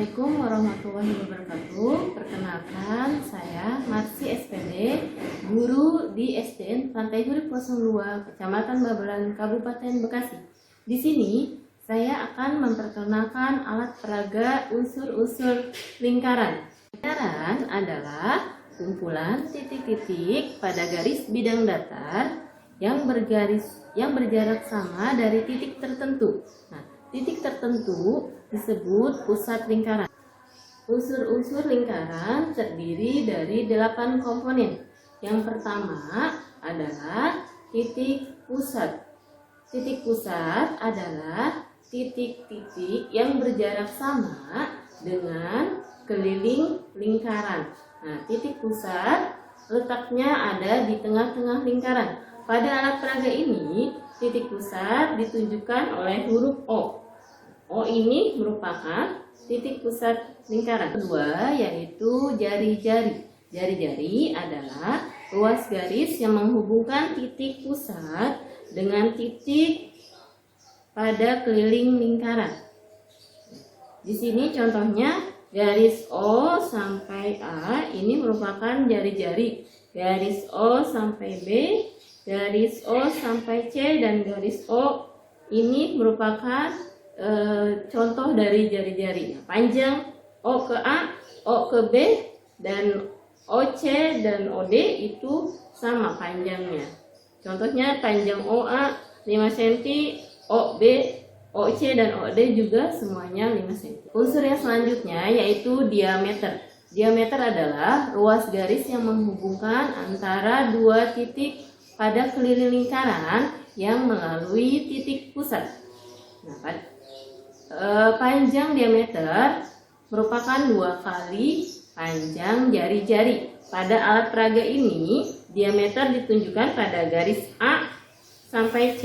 Assalamualaikum warahmatullahi wabarakatuh. Perkenalkan, saya Marsi SPD, guru di SDN Pantai Hurib 02, Kecamatan Babelan, Kabupaten Bekasi. Di sini saya akan memperkenalkan alat peraga unsur-unsur lingkaran. Lingkaran adalah kumpulan titik-titik pada garis bidang datar yang berjarak sama dari titik tertentu. Nah, titik tertentu disebut pusat lingkaran. Unsur-unsur lingkaran terdiri dari 8 komponen. Yang pertama adalah titik pusat. Titik pusat adalah titik-titik yang berjarak sama dengan keliling lingkaran. Nah, titik pusat letaknya ada di tengah-tengah lingkaran. Pada alat peraga ini, titik pusat ditunjukkan oleh huruf O. O ini merupakan titik pusat lingkaran. Kedua yaitu jari-jari. Jari-jari adalah ruas garis yang menghubungkan titik pusat dengan titik pada keliling lingkaran. Di sini contohnya garis O sampai A ini merupakan jari-jari. Garis O sampai B, garis O sampai C, dan garis O ini merupakan contoh dari jari-jari. Panjang O ke A, O ke B, dan OC dan OD itu sama panjangnya. Contohnya panjang OA 5 cm, OB, OC dan OD juga semuanya 5 cm. Unsur yang selanjutnya yaitu diameter. Diameter adalah ruas garis yang menghubungkan antara dua titik pada keliling lingkaran yang melalui titik pusat. Nah, panjang diameter merupakan 2 kali panjang jari-jari. Pada alat peraga ini, diameter ditunjukkan pada garis A sampai C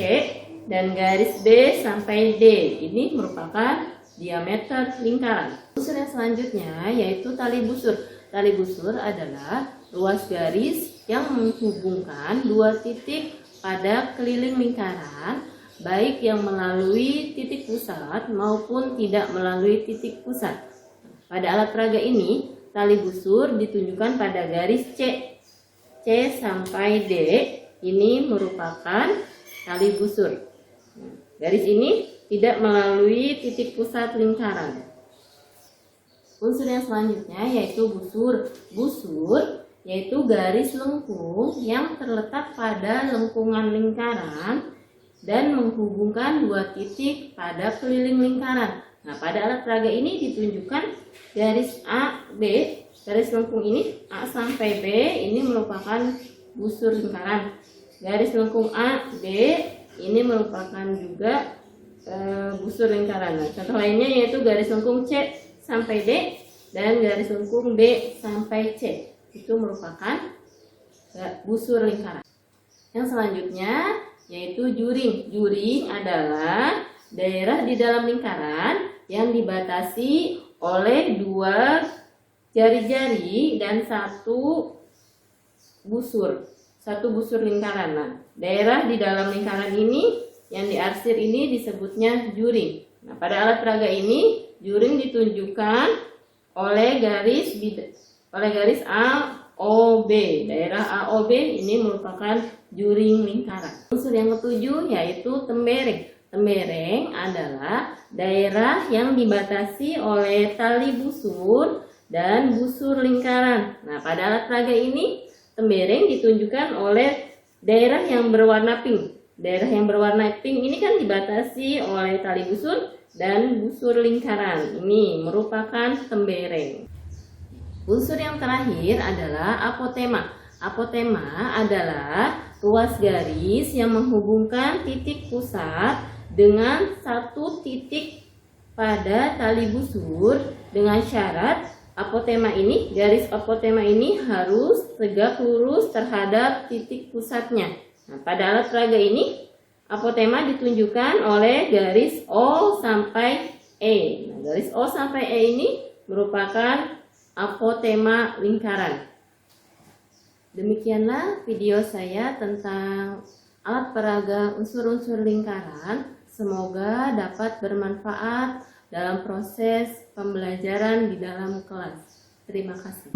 dan garis B sampai D. Ini merupakan diameter lingkaran. Unsur yang selanjutnya yaitu tali busur. Tali busur adalah ruas garis yang menghubungkan dua titik pada keliling lingkaran, baik yang melalui titik pusat maupun tidak melalui titik pusat. Pada alat peraga ini, tali busur ditunjukkan pada garis C. C sampai D ini merupakan tali busur. Garis ini tidak melalui titik pusat lingkaran. Unsur yang selanjutnya yaitu busur. Busur yaitu garis lengkung yang terletak pada lengkungan lingkaran dan menghubungkan dua titik pada keliling lingkaran. Nah, pada alat peraga ini ditunjukkan garis A, B, garis lengkung ini A sampai B ini merupakan busur lingkaran. Garis lengkung A, B ini merupakan juga busur lingkaran. Nah, contoh lainnya yaitu garis lengkung C sampai D dan garis lengkung B sampai C. Itu merupakan busur lingkaran. Yang selanjutnya yaitu juring. Juring adalah daerah di dalam lingkaran yang dibatasi oleh dua jari-jari dan satu busur lingkaran. Nah, daerah di dalam lingkaran ini yang diarsir ini disebutnya juring. Nah, pada alat peraga ini juring ditunjukkan oleh garis AOB. Daerah AOB ini merupakan juring lingkaran. Unsur yang ketujuh yaitu tembereng. Tembereng adalah daerah yang dibatasi oleh tali busur dan busur lingkaran. Nah, pada alat peraga ini tembereng ditunjukkan oleh daerah yang berwarna pink. Daerah yang berwarna pink ini kan dibatasi oleh tali busur dan busur lingkaran. Ini merupakan tembereng. Unsur yang terakhir adalah apotema. Apotema adalah ruas garis yang menghubungkan titik pusat dengan satu titik pada tali busur dengan syarat garis apotema ini harus tegak lurus terhadap titik pusatnya. Nah, pada alat peraga ini apotema ditunjukkan oleh garis O sampai E. Nah, garis O sampai E ini merupakan apotema lingkaran. Demikianlah video saya tentang alat peraga unsur-unsur lingkaran. Semoga dapat bermanfaat dalam proses pembelajaran di dalam kelas. Terima kasih.